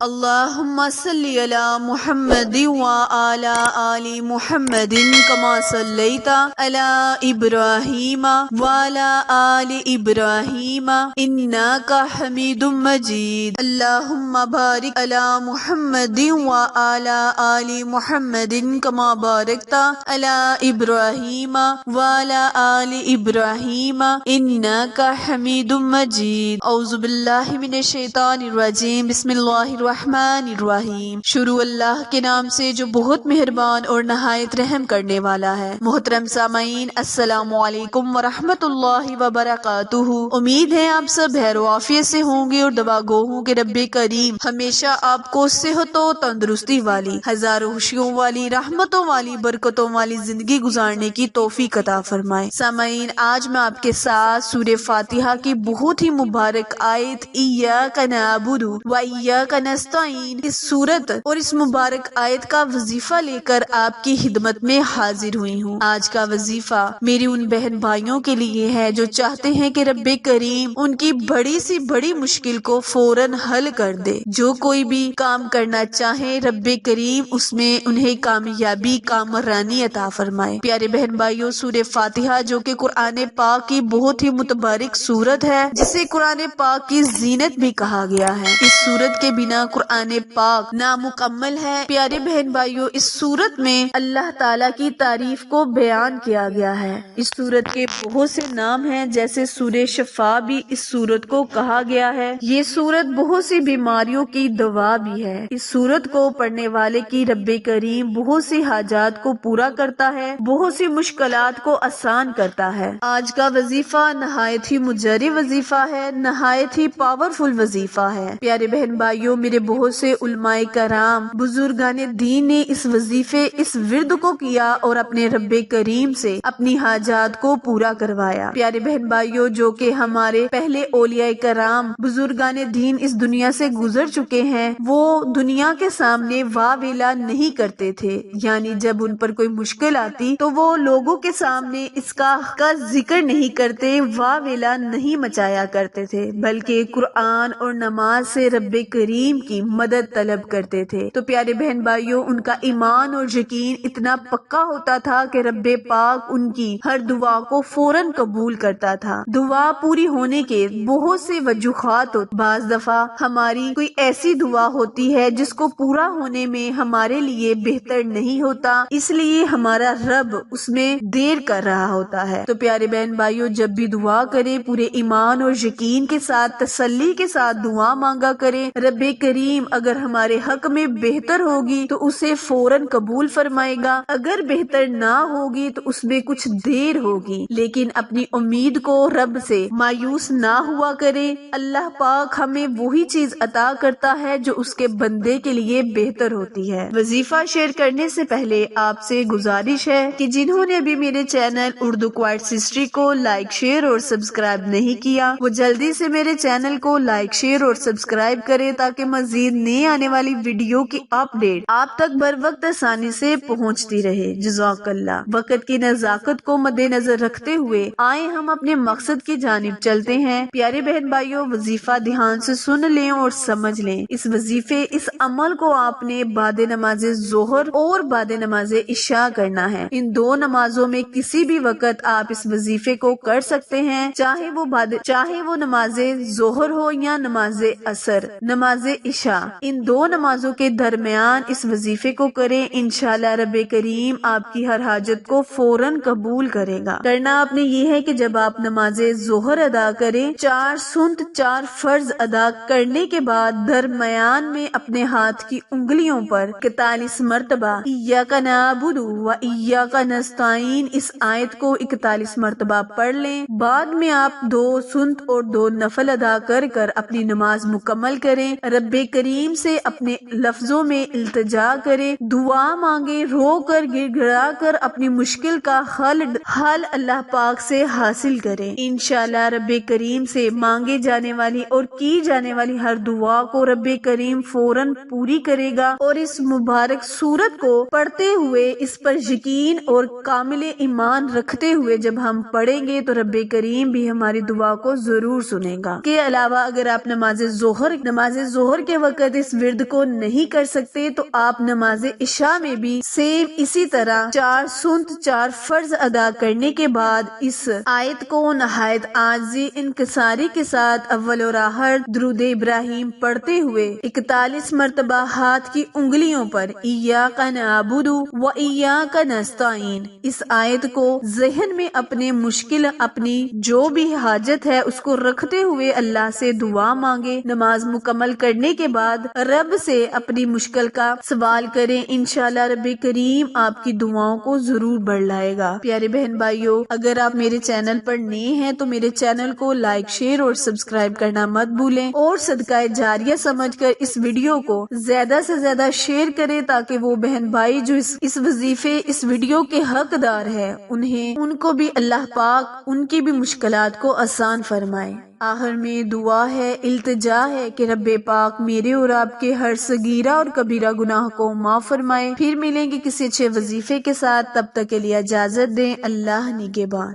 اللهم صل على محمد وعلى آل محمد كما صليت على إبراهيم وعلى آل إبراهيم إنك حميد مجيد. اللهم بارك على محمد وعلى آل محمد كما باركت على إبراهيم وعلى آل إبراهيم إنك حميد مجيد. أعوذ بالله من الشيطان الرجيم. بسم الله الرحمن الرحیم. شروع اللہ کے نام سے جو بہت مہربان اور نہایت رحم کرنے والا ہے. محترم سامعین، السلام علیکم ورحمۃ اللہ وبرکاتہ. امید ہے آپ سب خیر و عافیت سے ہوں گے اور دعا گو ہوں کہ رب کریم ہمیشہ آپ کو صحت و تندرستی والی، ہزاروں خوشیوں والی، رحمتوں والی، برکتوں والی زندگی گزارنے کی توفیق عطا فرمائے. سامعین، آج میں آپ کے ساتھ سورہ فاتحہ کی بہت ہی مبارک آیت ایاک نعبد و ایاک نستعین اس سورت اور اس مبارک آیت کا وظیفہ لے کر آپ کی خدمت میں حاضر ہوئی ہوں. آج کا وظیفہ میری ان بہن بھائیوں کے لیے ہے جو چاہتے ہیں کہ رب کریم ان کی بڑی سی بڑی مشکل کو فوراً حل کر دے. جو کوئی بھی کام کرنا چاہے رب کریم اس میں انہیں کامیابی، کامرانی عطا فرمائے. پیارے بہن بھائیوں، سورہ فاتحہ جو کہ قرآن پاک کی بہت ہی متبارک سورت ہے، جسے قرآن پاک کی زینت بھی کہا گیا ہے. اس سورت کے بنا قرآن پاک نامکمل ہے. پیارے بہن بھائیوں، اس سورت میں اللہ تعالیٰ کی تعریف کو بیان کیا گیا ہے. اس سورت کے بہت سے نام ہیں، جیسے سورہ شفا بھی اس سورت کو کہا گیا ہے. یہ سورت بہت سی بیماریوں کی دوا بھی ہے. اس سورت کو پڑھنے والے کی رب کریم بہت سی حاجات کو پورا کرتا ہے، بہت سی مشکلات کو آسان کرتا ہے. آج کا وظیفہ نہایت ہی مجرب وظیفہ ہے، نہایت ہی پاورفل وظیفہ ہے. پیارے بہن بھائیوں، میرے بہت سے علماء کرام، بزرگان دین نے اس وظیفے، اس ورد کو کیا اور اپنے رب کریم سے اپنی حاجات کو پورا کروایا. پیارے بہن بھائیوں، جو کہ ہمارے پہلے اولیاء کرام، بزرگان دین اس دنیا سے گزر چکے ہیں، وہ دنیا کے سامنے واہ ویلا نہیں کرتے تھے. یعنی جب ان پر کوئی مشکل آتی تو وہ لوگوں کے سامنے اس کا ذکر نہیں کرتے، واہ ویلا نہیں مچایا کرتے تھے، بلکہ قرآن اور نماز سے رب کریم کی مدد طلب کرتے تھے. تو پیارے بہن بھائیوں، ان کا ایمان اور یقین اتنا پکا ہوتا تھا کہ رب پاک ان کی ہر دعا کو فوراً قبول کرتا تھا. دعا پوری ہونے کے بہت سے وجوہات ہوتے. بعض دفعہ ہماری کوئی ایسی دعا ہوتی ہے جس کو پورا ہونے میں ہمارے لیے بہتر نہیں ہوتا، اس لیے ہمارا رب اس میں دیر کر رہا ہوتا ہے. تو پیارے بہن بھائیوں، جب بھی دعا کریں پورے ایمان اور یقین کے ساتھ، تسلی کے ساتھ دعا مانگا کریں. رب کریم اگر ہمارے حق میں بہتر ہوگی تو اسے فوراً قبول فرمائے گا، اگر بہتر نہ ہوگی تو اس میں کچھ دیر ہوگی. لیکن اپنی امید کو رب سے مایوس نہ ہوا کرے. اللہ پاک ہمیں وہی چیز عطا کرتا ہے جو اس کے بندے کے لیے بہتر ہوتی ہے. وظیفہ شیئر کرنے سے پہلے آپ سے گزارش ہے کہ جنہوں نے ابھی میرے چینل اردو کوائٹس ہسٹری کو لائک، شیئر اور سبسکرائب نہیں کیا، وہ جلدی سے میرے چینل کو لائک، شیئر اور سبسکرائب کرے تاکہ مزید نئی آنے والی ویڈیو کی اپ ڈیٹ آپ تک بر وقت آسانی سے پہنچتی رہے. جزاک اللہ. وقت کی نزاکت کو مد نظر رکھتے ہوئے آئے ہم اپنے مقصد کی جانب چلتے ہیں. پیارے بہن بھائیوں، وظیفہ دھیان سے سن لیں اور سمجھ لیں. اس وظیفے، اس عمل کو آپ نے بعد نماز ظہر اور بعد نماز عشاء کرنا ہے. ان دو نمازوں میں کسی بھی وقت آپ اس وظیفے کو کر سکتے ہیں، چاہے وہ نماز ظہر ہو یا نماز عصر، نماز عشاء. ان دو نمازوں کے درمیان اس وظیفے کو کریں. انشاءاللہ رب کریم آپ کی ہر حاجت کو فوراً قبول کرے گا. کرنا آپ نے یہ ہے کہ جب آپ نماز ظہر ادا کریں، 4 سنت 4 فرض ادا کرنے کے بعد درمیان میں اپنے ہاتھ کی انگلیوں پر 41 مرتبہ ایاک نعبد و ایاک نستعین اس آیت کو 41 مرتبہ پڑھ لیں. بعد میں آپ 2 سنت اور 2 نفل ادا کر اپنی نماز مکمل کریں. رب کریم سے اپنے لفظوں میں التجا کریں، دعا مانگے، رو کر گڑ گڑا کر اپنی مشکل کا حل اللہ پاک سے حاصل کریں. انشاءاللہ رب کریم سے مانگے جانے والی اور کی جانے والی ہر دعا کو رب کریم فوراً پوری کرے گا. اور اس مبارک سورت کو پڑھتے ہوئے، اس پر یقین اور کامل ایمان رکھتے ہوئے جب ہم پڑھیں گے تو رب کریم بھی ہماری دعا کو ضرور سنے گا. کے علاوہ اگر آپ نماز ظہر کے وقت اس ورد کو نہیں کر سکتے تو آپ نماز عشاء میں بھی سیم اسی طرح 4 سنت 4 فرض ادا کرنے کے بعد اس آیت کو نہایت عاجزی انکساری کے ساتھ اول اور آخر درود ابراہیم پڑھتے ہوئے 41 مرتبہ ہاتھ کی انگلیوں پر ایاک نعبد و ایاک نستعین اس آیت کو ذہن میں اپنے مشکل اپنی جو بھی حاجت ہے اس کو رکھتے ہوئے اللہ سے دعا مانگے۔ نماز مکمل کرنے کے بعد رب سے اپنی مشکل کا سوال کریں، انشاءاللہ رب کریم آپ کی دعاؤں کو ضرور بڑھ لائے گا۔ پیارے بہن بھائیوں، اگر آپ میرے چینل پر نئے ہیں تو میرے چینل کو لائک، شیئر اور سبسکرائب کرنا مت بھولیں، اور صدقہ جاریہ سمجھ کر اس ویڈیو کو زیادہ سے زیادہ شیئر کریں تاکہ وہ بہن بھائی جو اس وظیفے اس ویڈیو کے حقدار ہے ان کو بھی اللہ پاک ان کی بھی مشکلات کو آسان فرمائے۔ آخر میں دعا ہے، التجا ہے کہ رب پاک میرے اور آپ کے ہر صغیرہ اور کبیرہ گناہ کو معاف فرمائے۔ پھر ملیں گے کسی اچھے وظیفے کے ساتھ، تب تک کے لیے اجازت دیں، اللہ نگہبان۔